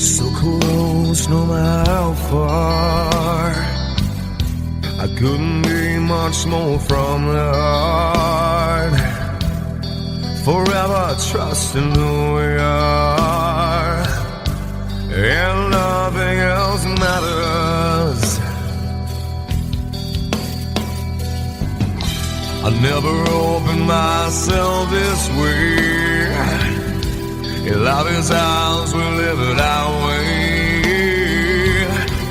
So close, no matter how far. I couldn't be much more from the heart. Forever trusting who we are, and nothing else matters. I never opened myself this way. In love is ours, we live it our way.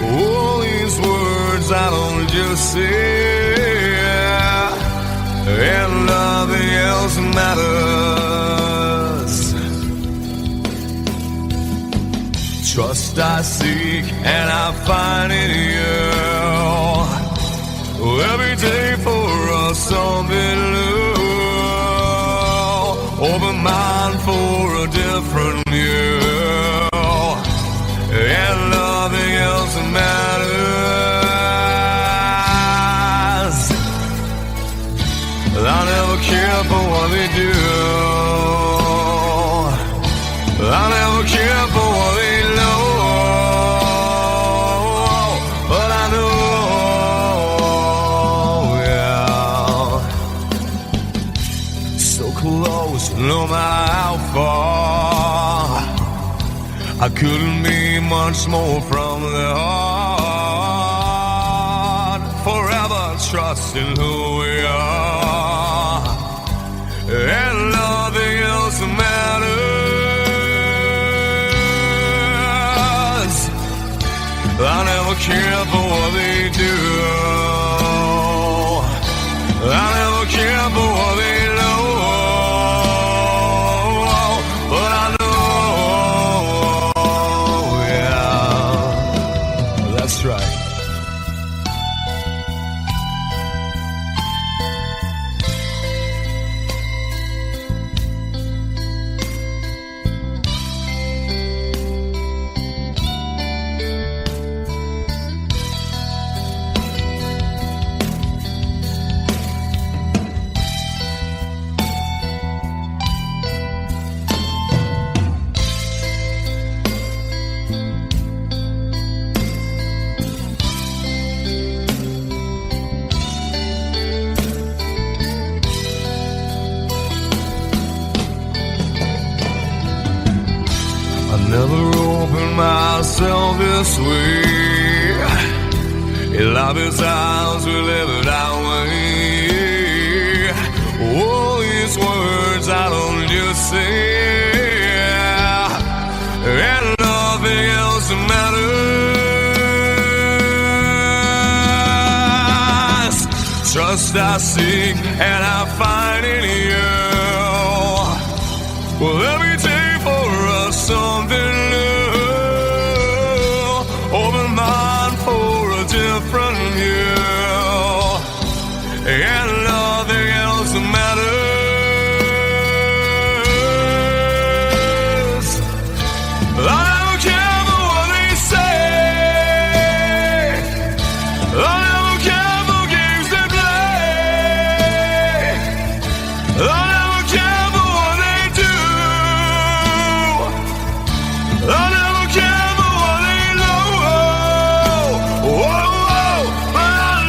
All these words I don't just say, and nothing else matters. Trust I seek and I find in you. Every day for us something new. Open mind for a different view, and nothing else matters. I never care for what they do. I never care for what they know. But I know, yeah, so close, no matter how far. I couldn't be much more from the heart. Forever trusting who we are, and nothing else matters. I never care for what they do. I never care for what they know. But I know, yeah, that's right. Never opened myself this way. Love is ours, we live it our way. All these words I don't just say, and nothing else matters. Trust I seek and I find in you. Well, every day for us something new. Open mind for a different view, and nothing else matters. I don't care for what they say. I don't care for games they play. I never care for what they do. I never care for what they know. Whoa, whoa, but I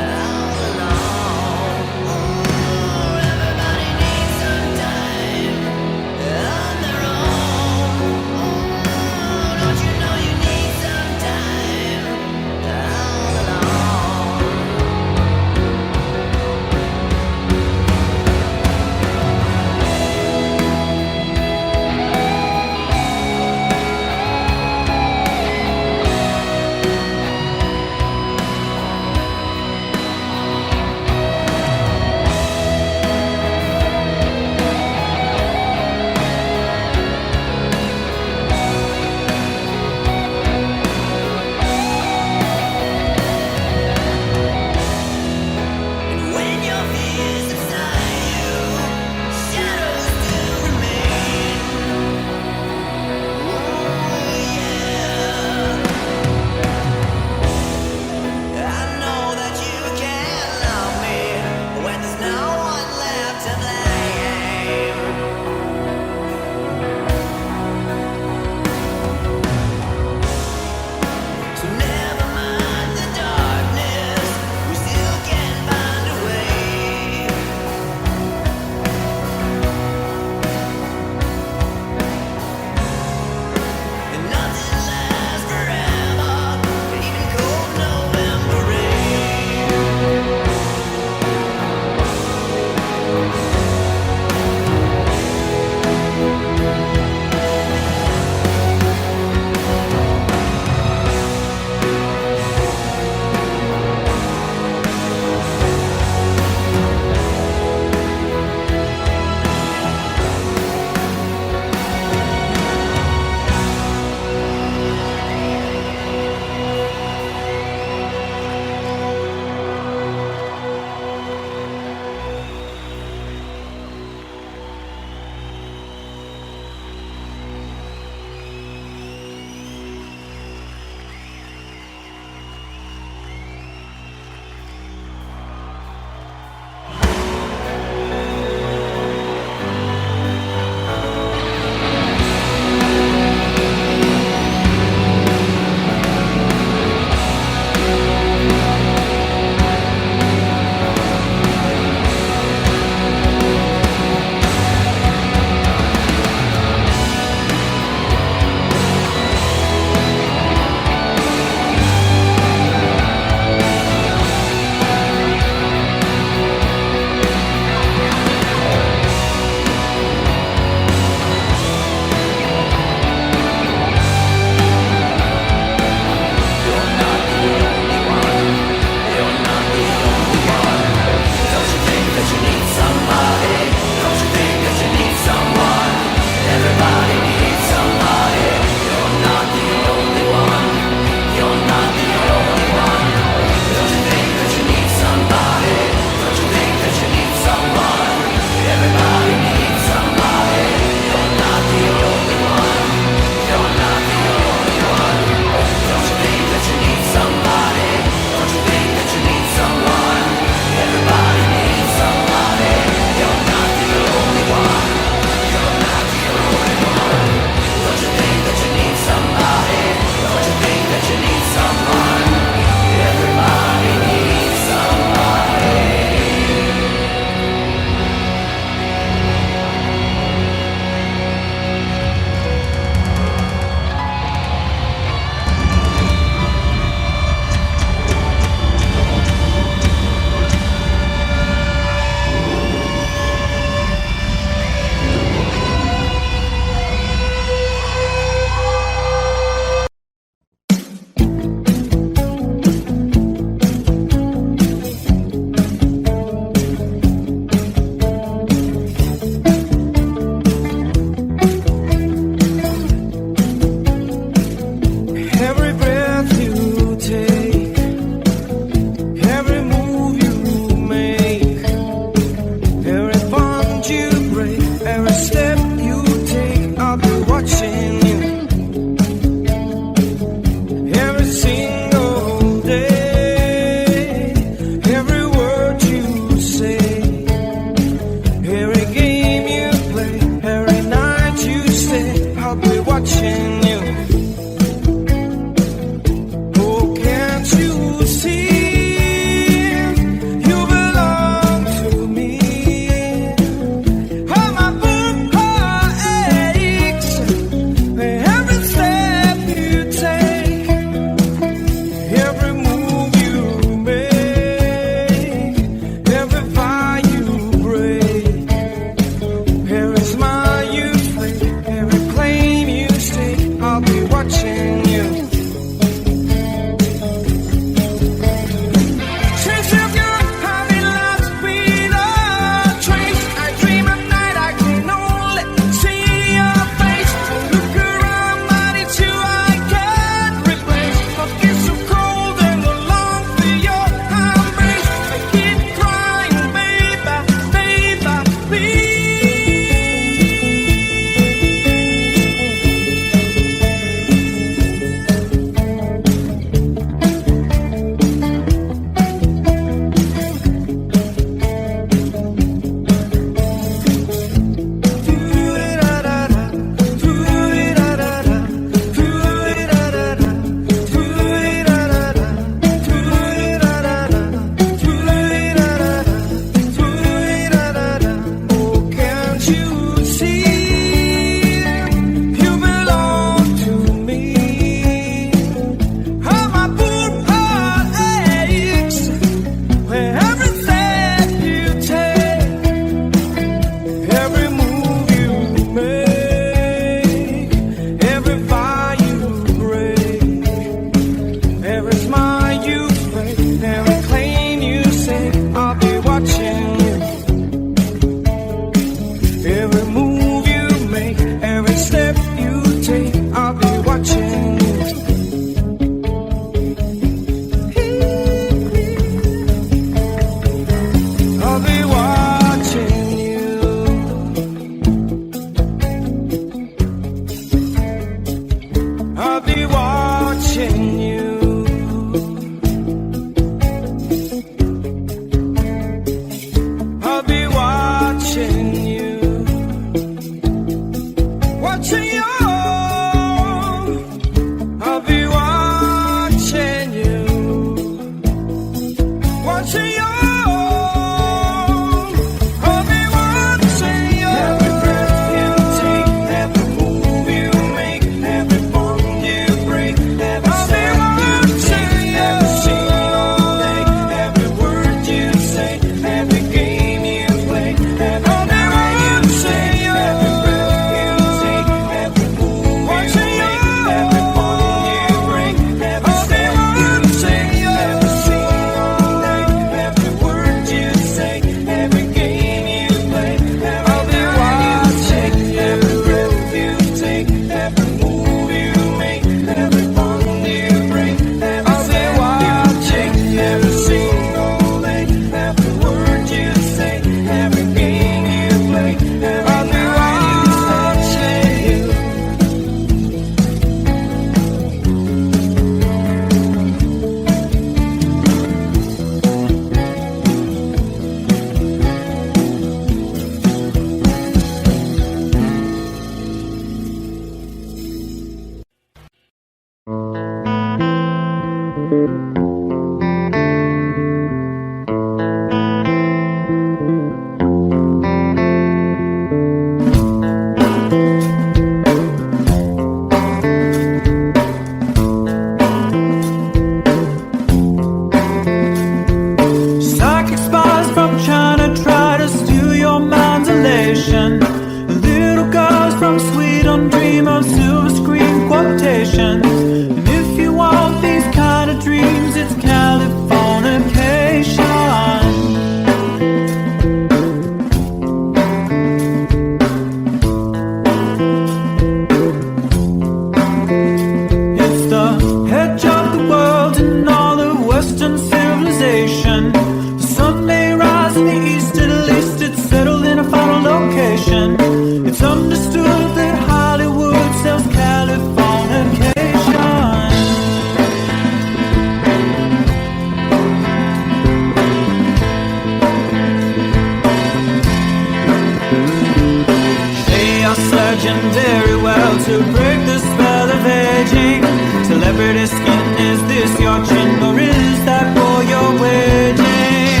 celebrity skin. Is this your chin or is that for your wedding?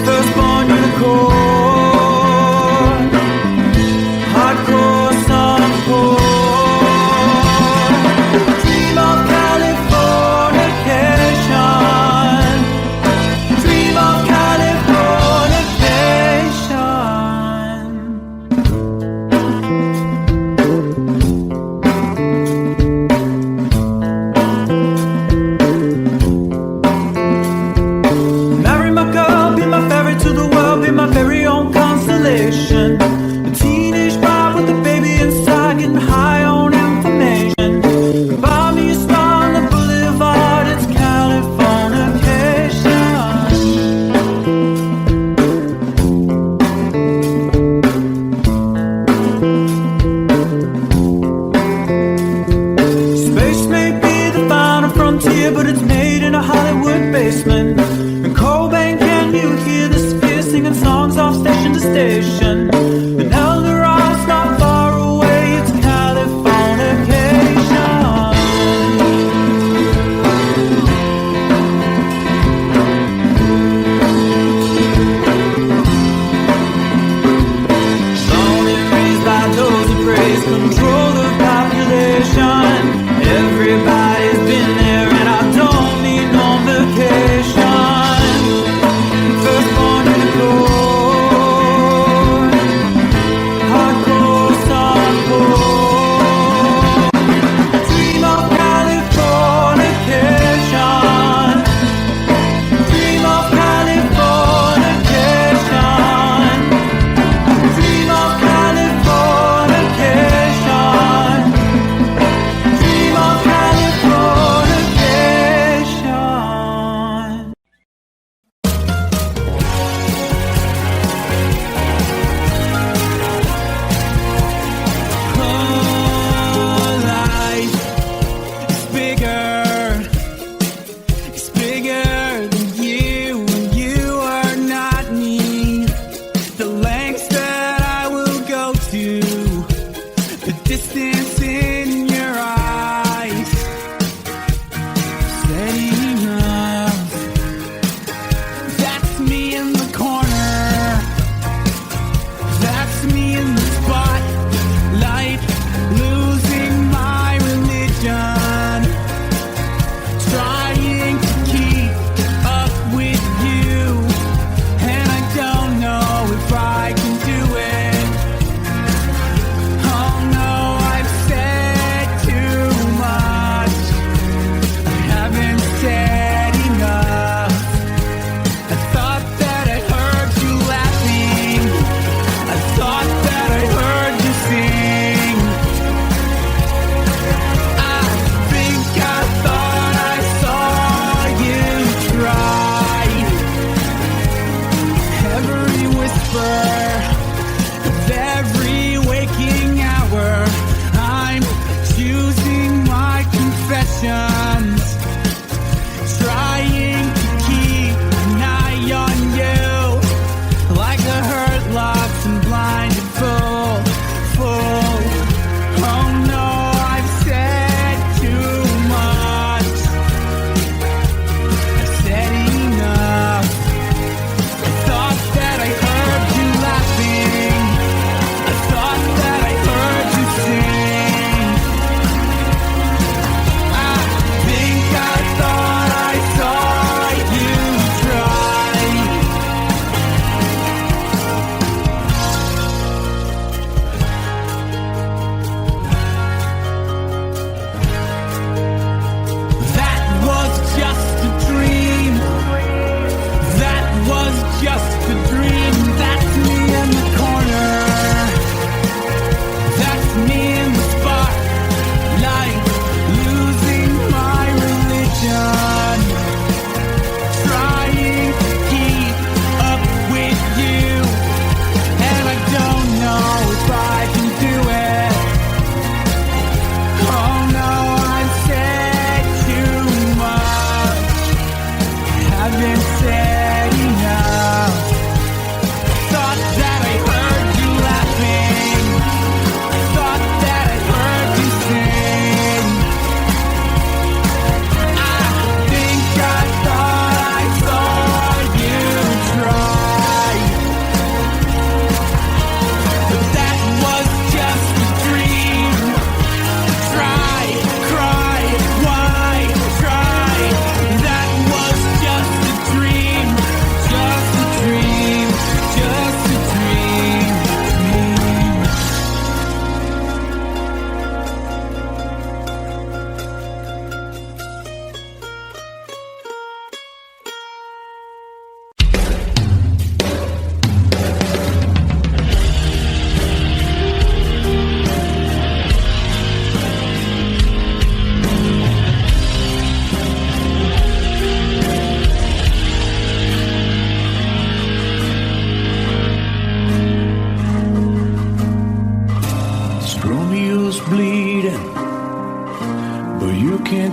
Firstborn unicorn, hardcore softcore. Dream of Californication. Dream of Californication. Marry my girl, be my ferry to the world, be my very own constellation. A teenage bride with a baby inside, getting high on information. Buy me a star on the boulevard, it's Californication. Space may be the final frontier, but it's made in a Hollywood basement. In Cobain, can you hear the sphere singing songs off station to station? And Eldorad's not far away, it's Californication. Born and raised by those who praise, control the population. Everybody's been there and I don't need no vacation. Firstborn unicorn, hardcore softcore. Dream of Californication. Dream of Californication. Dream of Californication. Dream of Californication. Life is bigger. It's bigger than you, and you are not me. The lengths that I will go to, the distance in your eyes, steady enough. That's me in the corner. That's me in the spotlight, losing my religion, trying to keep up with you, and I don't know if I can do it. Oh no, I've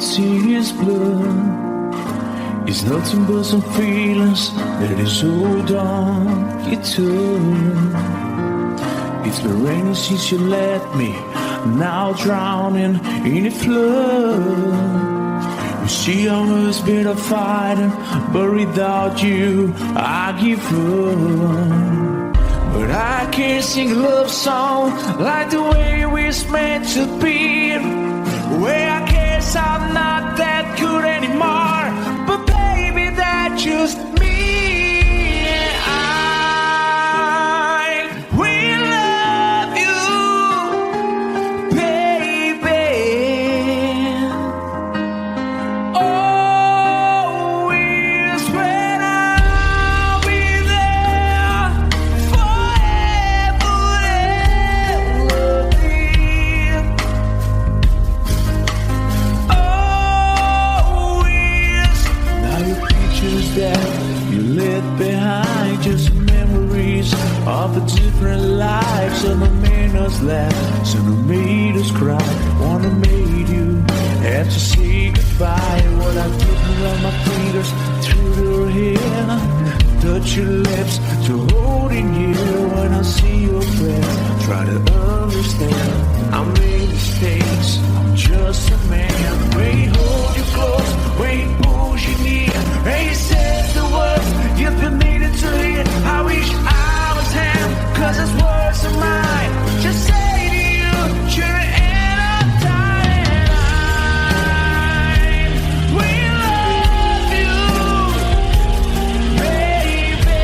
see his blood. It's nothing but some feelings that is hold on you to. It's been raining since you left me, now drowning in a flood. You see I was better fighting, but without you I give up. But I can't sing a love song like the way we're meant to be. Where I guess I'm not that good anymore, but baby, that's just me. I will love you, baby. Always when I'll be there forever and ever. Always. Now your pictures that you left behind, just memories of a different life. Some have made us laugh, some have made us cry. One have made you have to say goodbye. What I did around my fingers through your hair, touch your lips to holding you. When I see your face, try to understand. I made mistakes, I'm just a man. When he hold you close, when he pulls you near, and he says the words you've been needing to hear. I wish I was him, 'cause his words are mine. Just say to you, you're in a time. We love you, baby.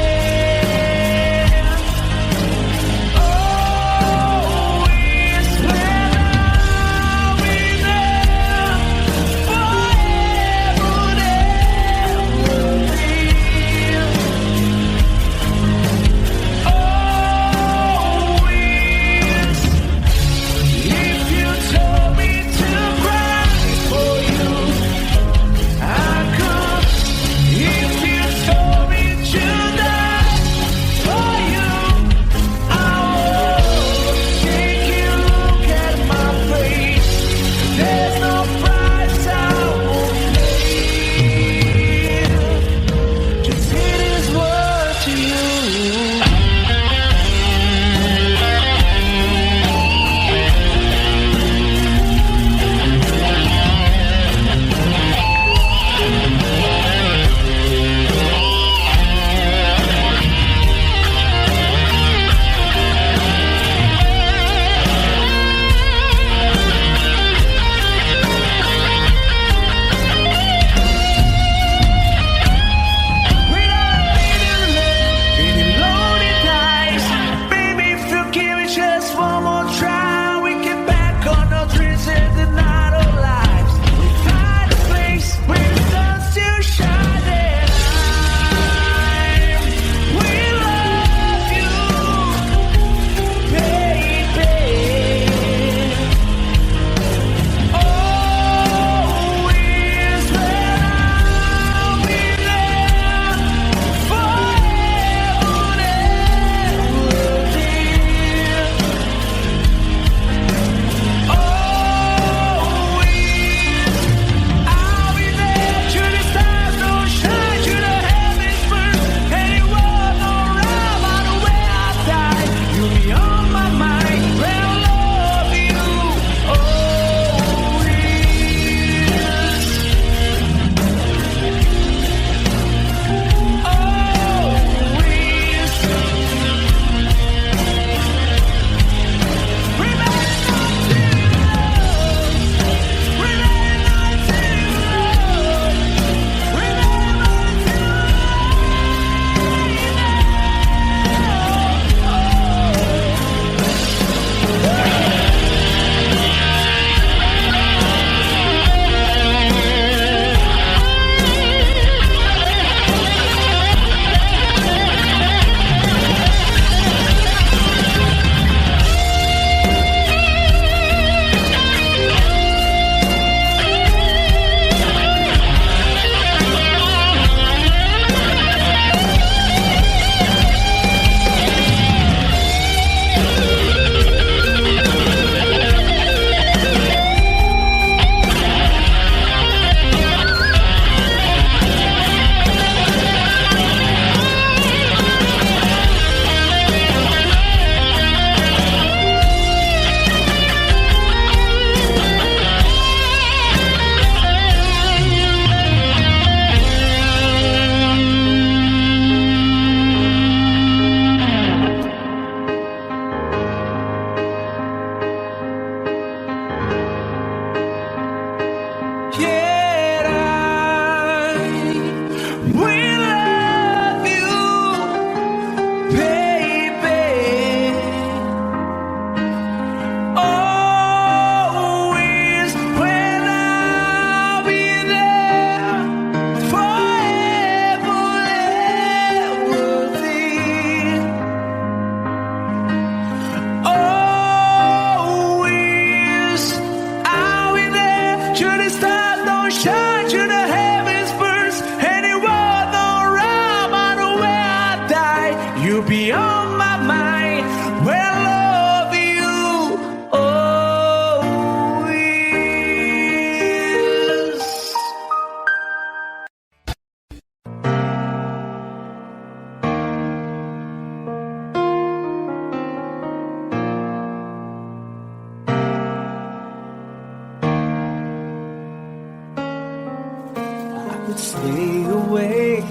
could stay awake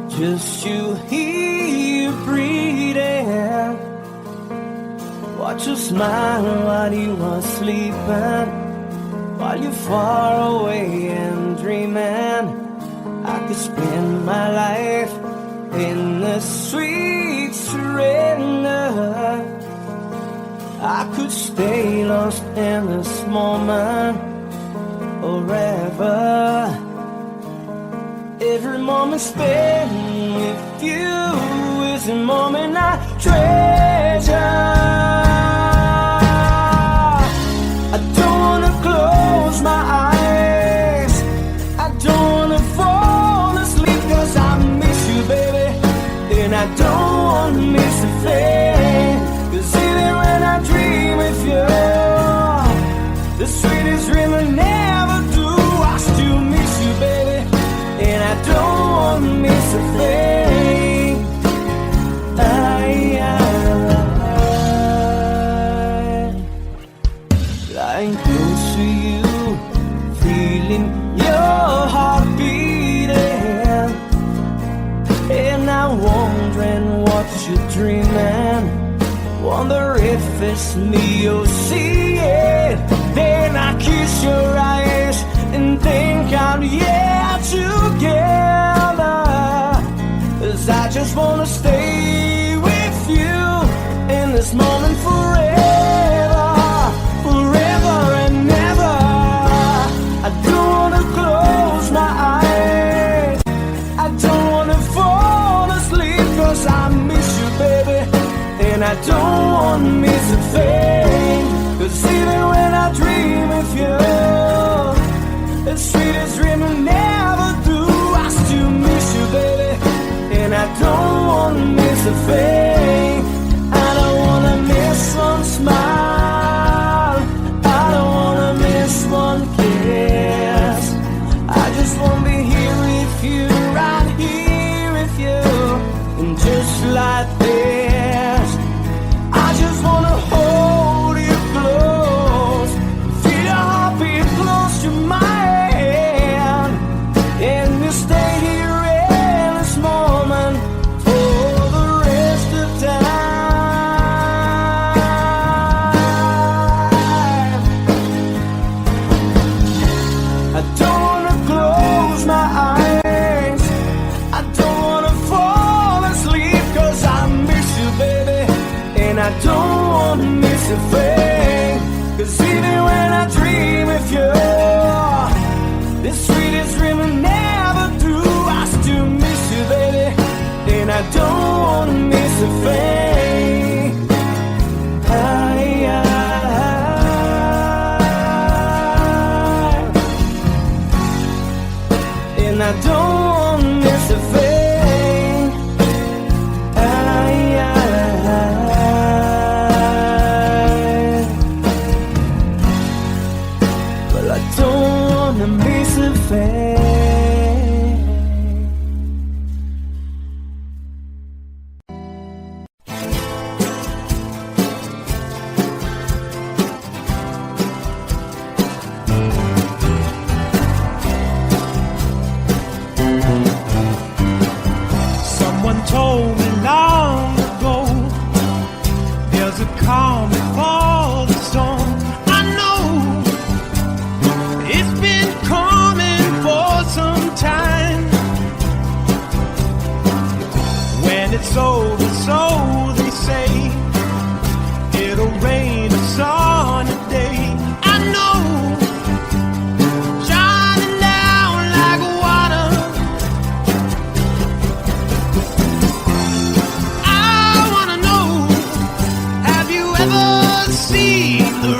just to hear you breathing. Watch you smile while you are sleeping, while you're far away and dreaming. I could spend my life in the sweet surrender. I could stay lost in this moment forever. Every moment spent with you is a moment I treasure. I don't wanna close my eyes, I don't wanna fall asleep, 'cause I miss you, baby, and I don't wanna miss a thing. 'Cause even when I dream with you, the sweetest dream I never do, I still miss you, baby, and I don't wanna miss a thing. Lying close to you, feeling your heart beating, and I'm wondering what you're dreaming. Wonder if it's me you're seeing. Then I kiss your eyes and think I'm together. 'Cause I just wanna stay with you in this moment forever, forever and ever. I don't wanna close my eyes, I don't wanna fall asleep, 'cause I miss you, baby, and I don't wanna miss a thing. 'Cause even when I dream of you, the sweetest dream I never do, I still miss you, baby, and I don't wanna miss a thing. I don't wanna miss one smile, I don't wanna miss one kiss. I just wanna be here with you, right here with you, and just like this, I just wanna hold you close, feel your heartbeat close to mine, and we'll stay here in this moment for the rest of time. I don't wanna close my eyes, I don't wanna fall asleep, 'cause I miss you, baby, and I don't wanna miss a thing. 'Cause even when I dream of you, the sweetest dream I never do, I still miss you, baby, and I don't wanna miss a thing. And I don't wanna miss a thing. Well, I don't wanna miss a thing. Someone told me long ago, there's a calm before the storm. I know it's been coming for some time. When it's over, so they say, it'll rain a sunny day. I know, shining down like water. I wanna know, have you ever seen the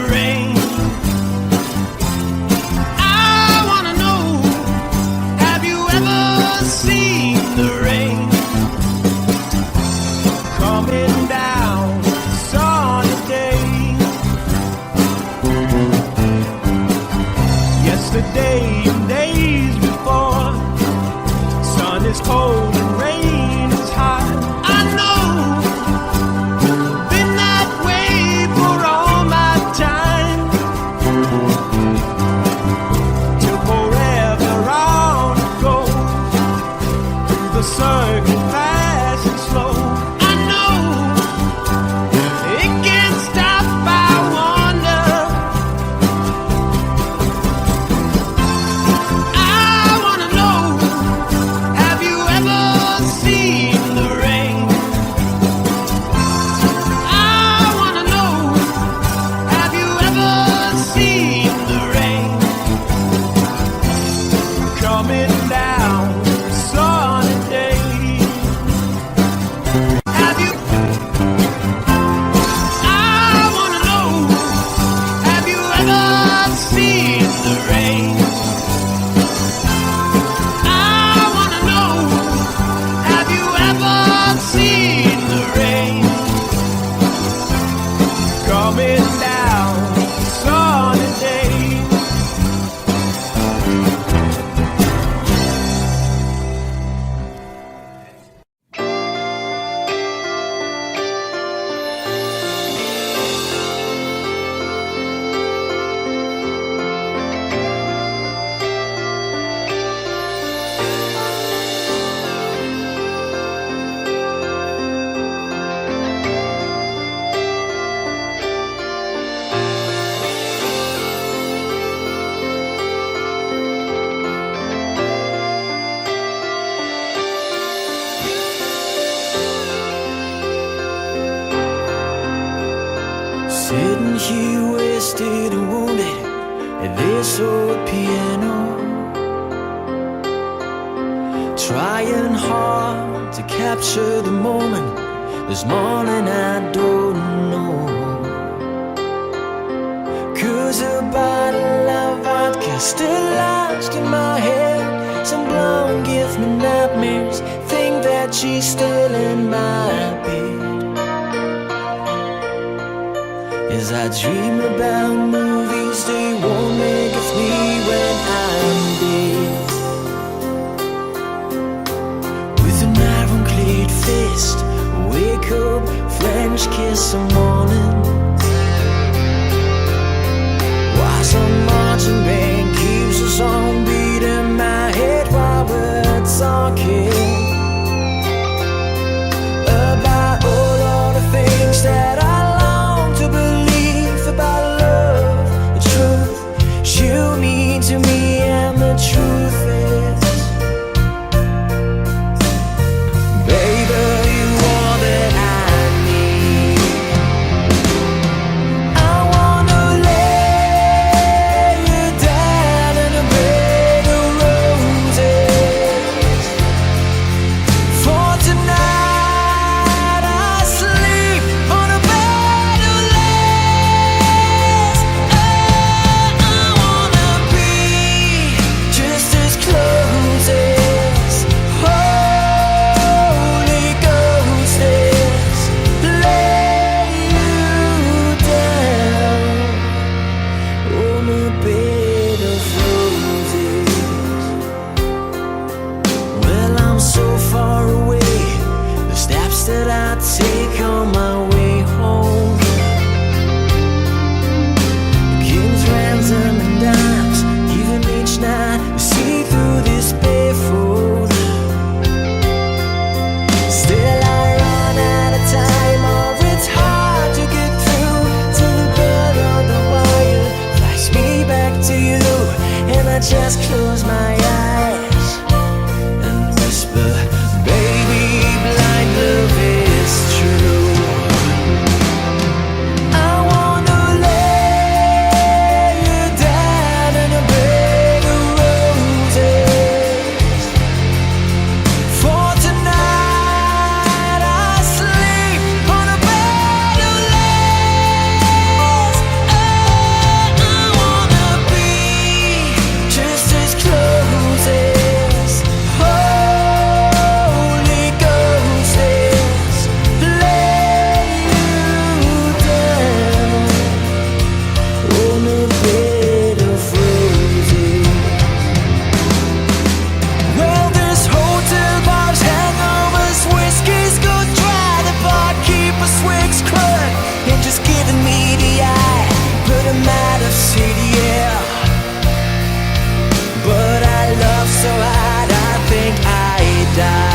Sitting here wasted and wounded at this old piano, trying hard to capture the moment. This morning I don't know, 'cause a bottle of vodka still lodged in my head. Some blonde gives me nightmares, think that she's still in my bed. As I dream about movies they won't make of me when I'm dead. With an iron-clad fist, wake up, French kiss some morning, while some marching band keeps a song beat in my head while we're talking about all the things that I long to believe about love, the truth you mean to me, and the truth is, baby, you are that I need. I wanna lay you down in a bed of roses. For tonight I sleep on a bed of lace. I wanna be just as close as Holy Ghost is. Lay you down on a bed of roses. Well, I'm so far away, the steps that I take on my way home, kings, ransom, and dimes given each night to see through this barefoot. Still I run out of time, or it's hard to get through to the bed on the wire. Flies me back to you, and I just close my eyes and whisper, baby, blind love is true. I wanna lay you down in a bed of roses. For tonight I sleep on a bed of lace. I wanna be just as close as Holy Ghost is. Lay you down on a bed of roses. Well, this hotel bar's hangovers, whiskey's go dry. The barkeeper swigs crud and just giving me the eye. But I'm out of city, yeah. But I love so hard, I think I die.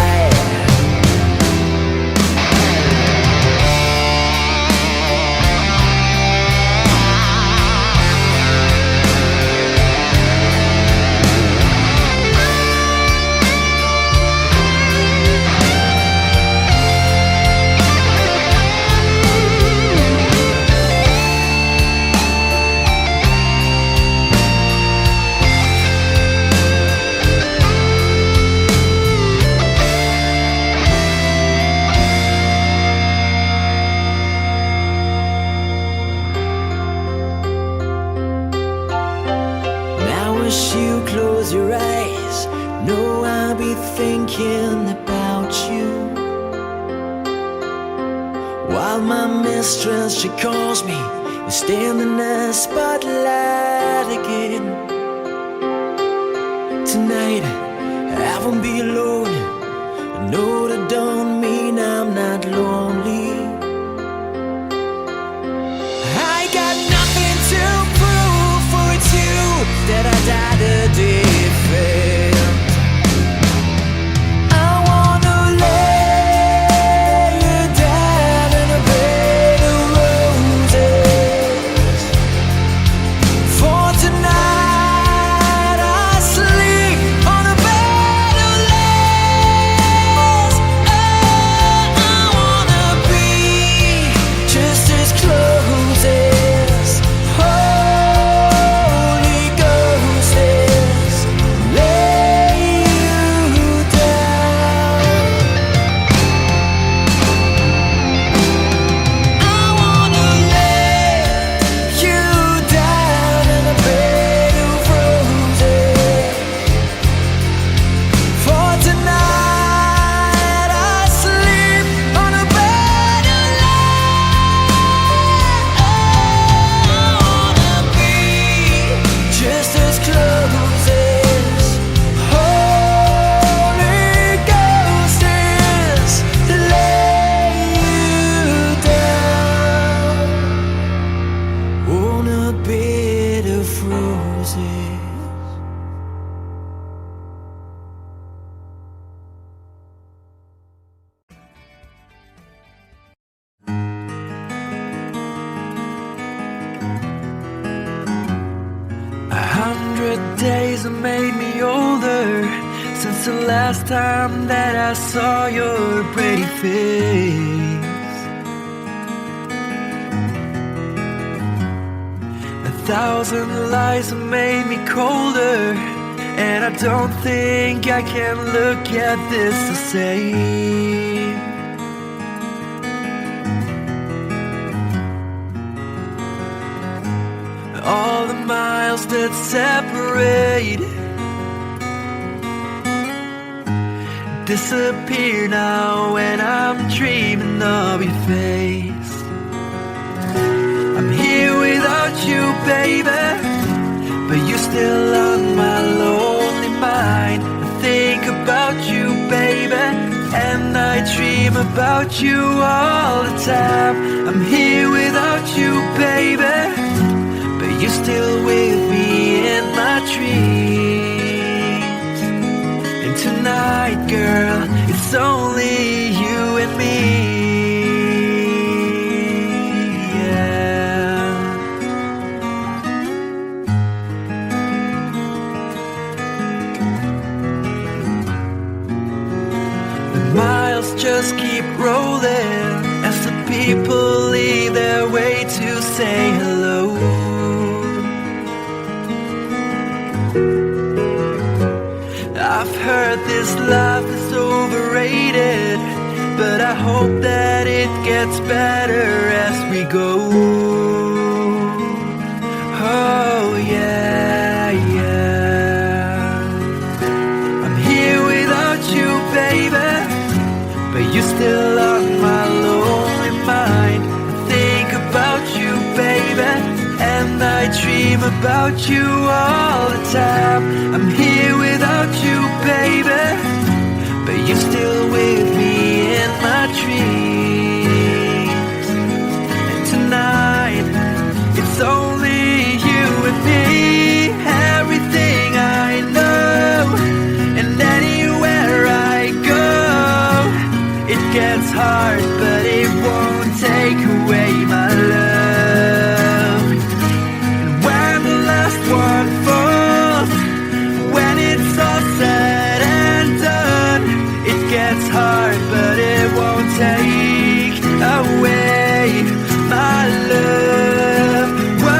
Now as you close your eyes, know I'll be thinking about you, while my mistress, she calls me to stand in the spotlight again. Tonight I won't be alone. I know that don't mean I'm not lonely. I got nothing to prove, for it's you that I died to defend. I wanna lay you down in a bed of roses. For tonight I sleep on a bed of lace. I wanna be just as close as have made me older since the last time that I saw your pretty face. 1,000 lies have made me colder, and I don't think I can look at this the same. All the miles that separate disappear now when I'm dreaming of your face. I'm here without you, baby, but you're still on my lonely mind. I think about you, baby, and I dream about you all the time. I'm here without you, baby, but you're still with me in my dreams. And tonight, girl, it's only you and me. Just keep rolling as the people leave their way to say hello. I've heard this life is overrated, but I hope that it gets better as we go. Oh yeah, yeah. I'm here without you, baby, but you're still on my lonely mind. I think about you, baby, and I dream about you all the time. I'm here without you, baby, but you're still with me in my dreams. And tonight, it's only you and me. Everything I know, and anywhere I go, it gets hard, but it won't take away my love. And when the last one falls, when it's all said and done, it gets hard, but it won't take away my love. Whoa.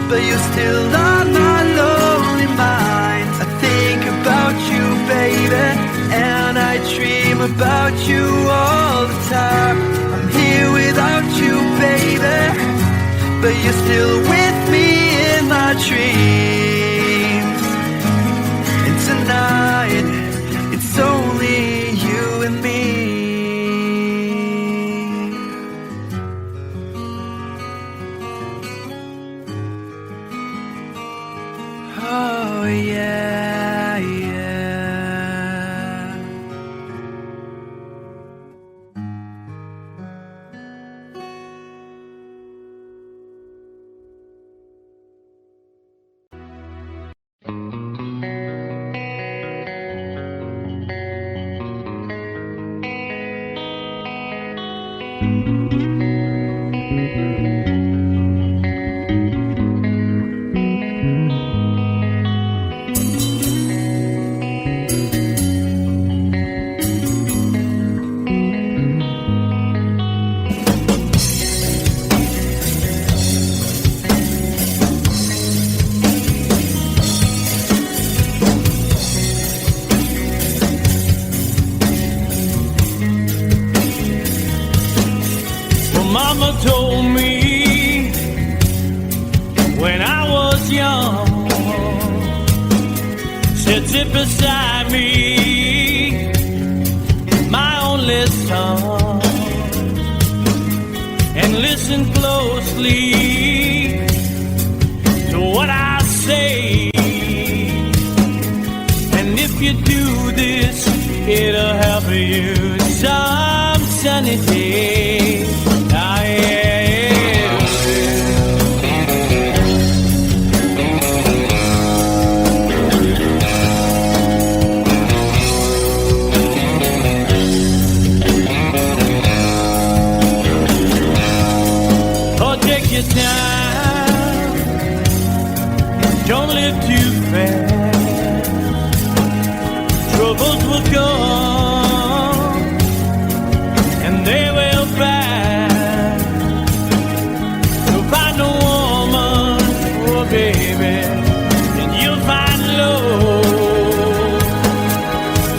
But you're still on my lonely mind. I think about you, baby, and I dream about you all the time. I'm here without you, baby, but you're still with me in my dreams. And tonight, it's only you and me. Oh yeah, yeah. Mama told me when I was young, said sit beside me, my only son, and listen closely to what I say. And if you do this, it'll help you some sunny day. it too fast. Troubles will come and they will pass. So find a woman, oh baby, and you'll find love.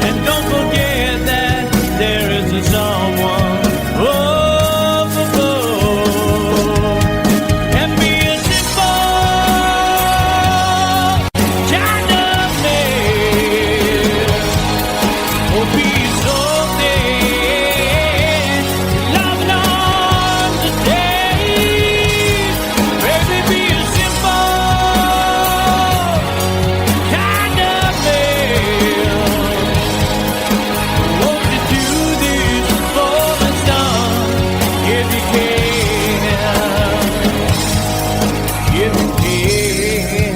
And don't forget that there is a someone up above. And be a simple kind of man, or be something loving on the day. Baby, be a simple kind of man. Won't you do this for the sun if you can? If you can.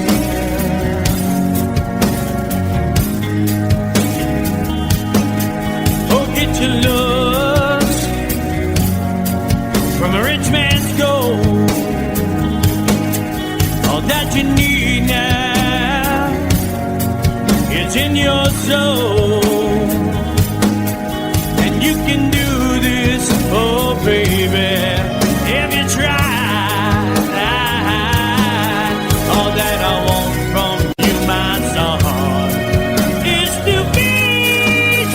Oh, get your looks from a rich man's gold. All that you need now is in your soul. And you can do this, oh baby, if you try. All that I want from you, my son, is to be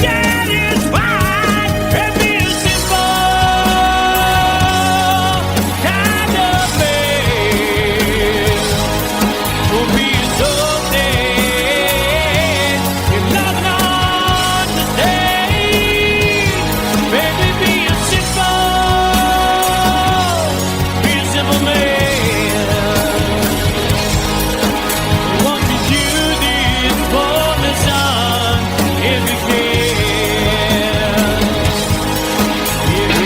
satisfied and be a simple kind of man. Will be something if loving on the day. Baby, be a simple man. Won't you do this for me, son, if you can? If you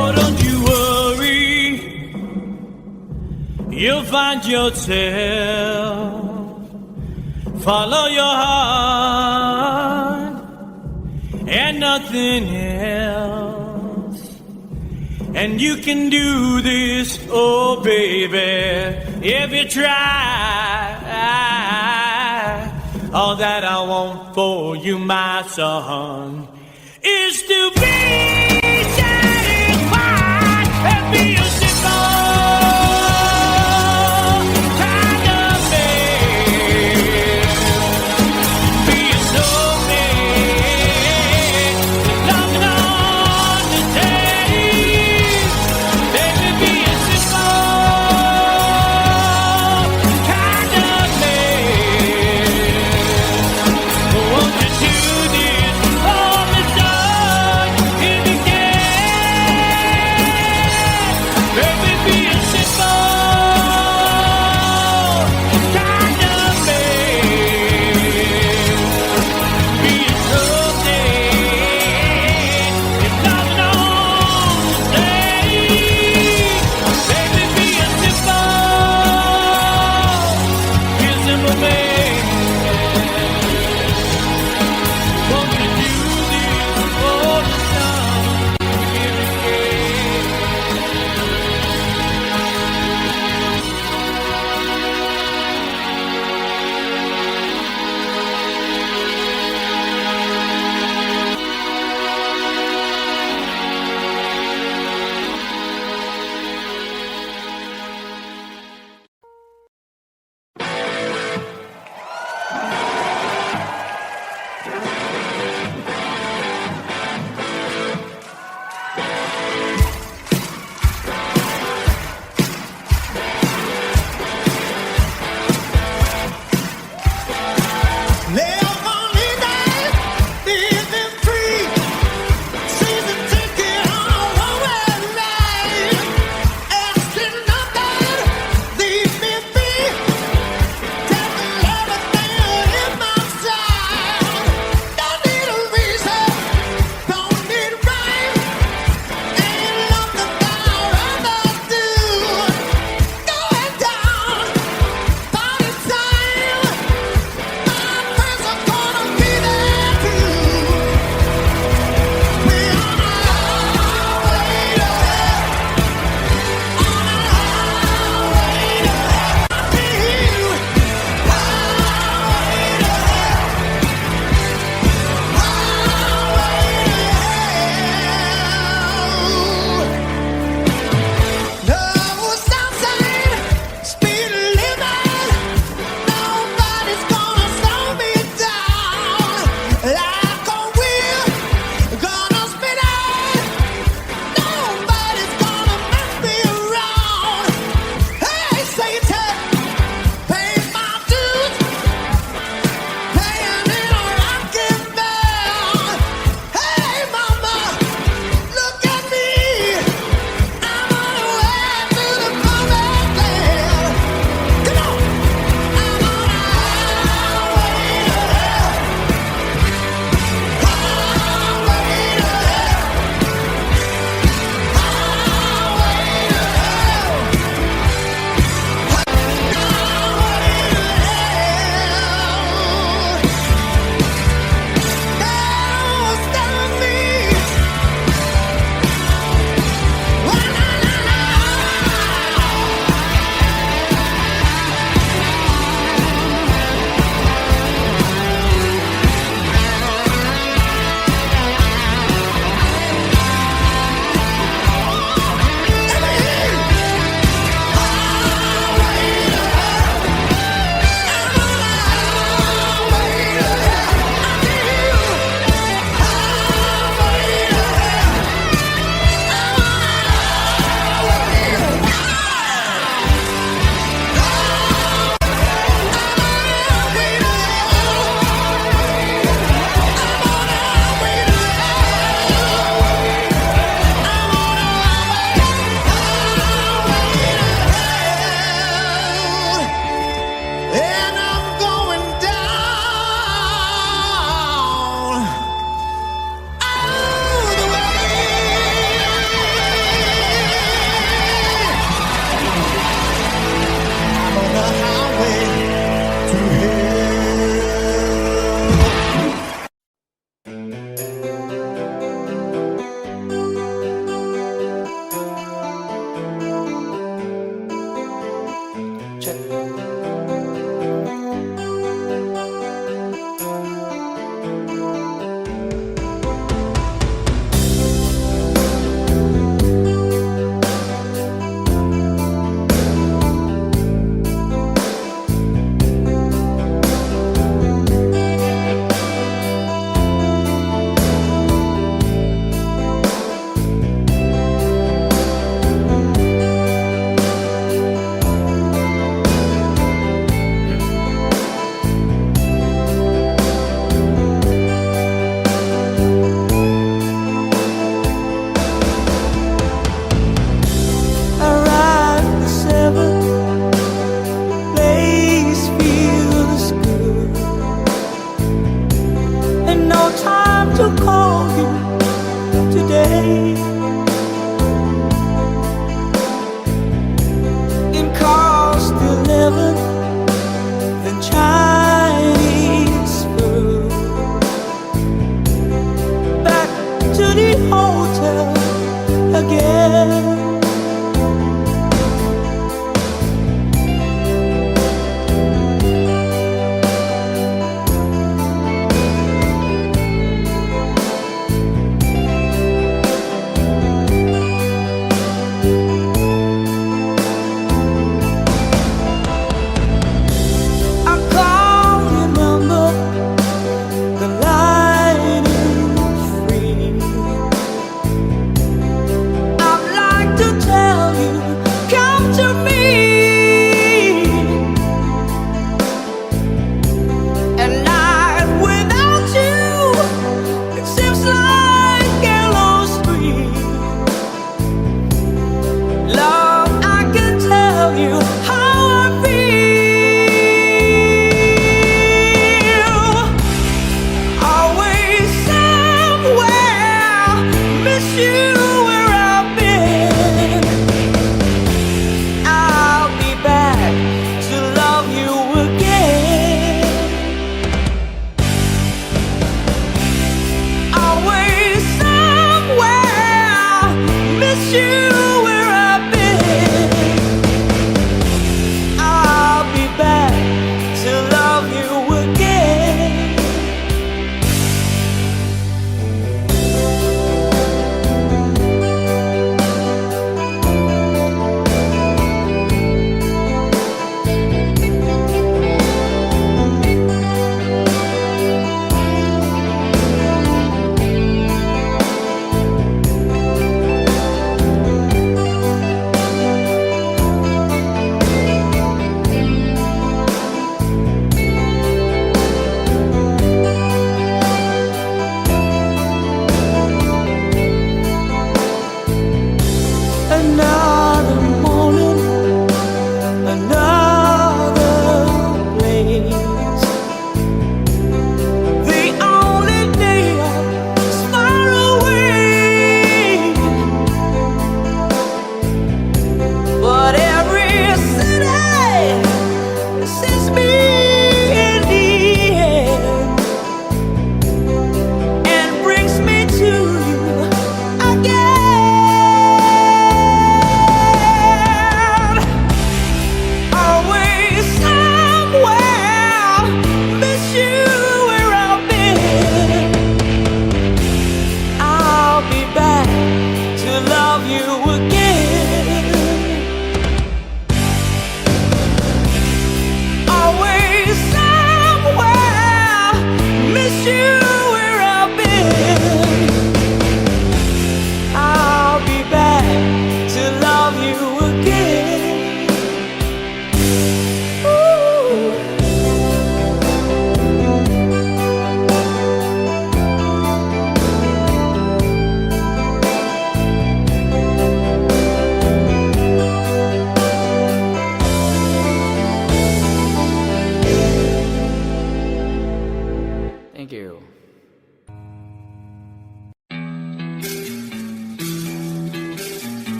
Oh, don't you worry, you'll find yourself. Follow your heart and nothing else. And you can do this, oh baby, if you try. All that I want for you, my son, is to be satisfied and be a simple kind of man. Be a snowman, loving on the day. Baby, be a simple kind of man. Won't you do this for me, son, if you can?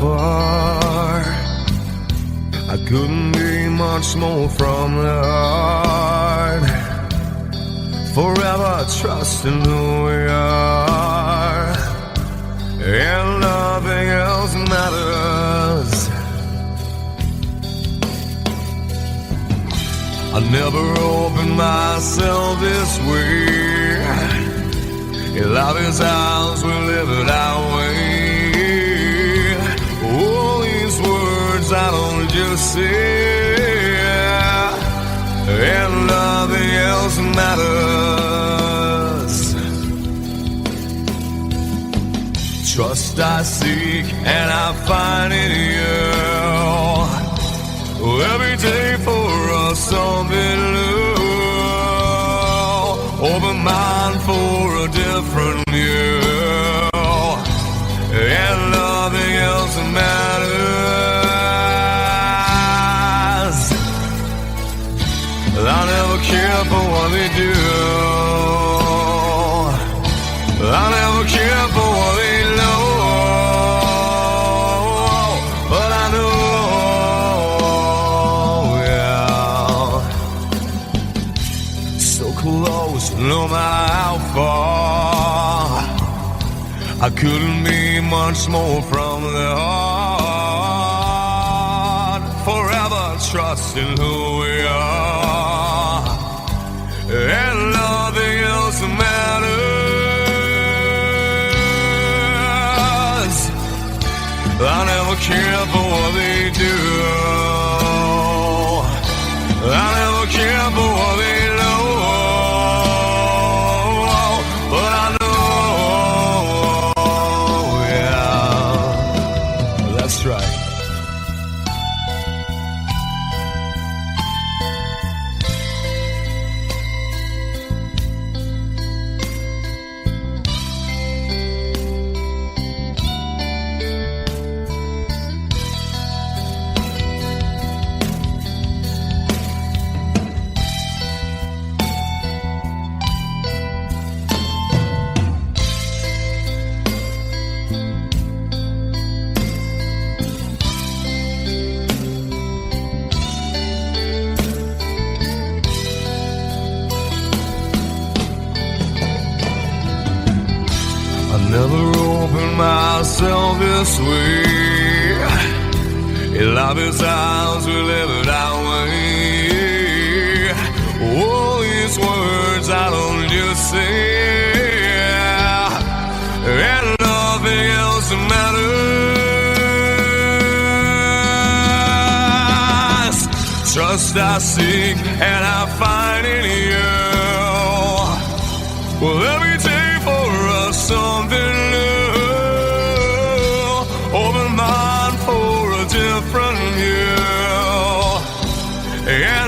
far. I couldn't be much more from the heart. Forever trusting who we are, and nothing else matters. I never opened myself this way. Love is ours, we live it our way. All these words I don't just say, and nothing else matters. Trust I seek and I find in you. Every day for us something new. Open mind for a different view, and nothing else matters. I never care for what they do. I never care for what they know. But I know, yeah, so close, no matter how far. I couldn't be much more from the heart. Forever trusting who we are, and nothing else matters. I never care for what they do. I never care for what they know. But I know, yeah, that's right. Never opened myself this way. Love is ours, we live it our way. All these words I don't just say, and nothing else matters. Trust I seek and I find in you. Well, every day for us something new. Open mind for a different view. Yeah.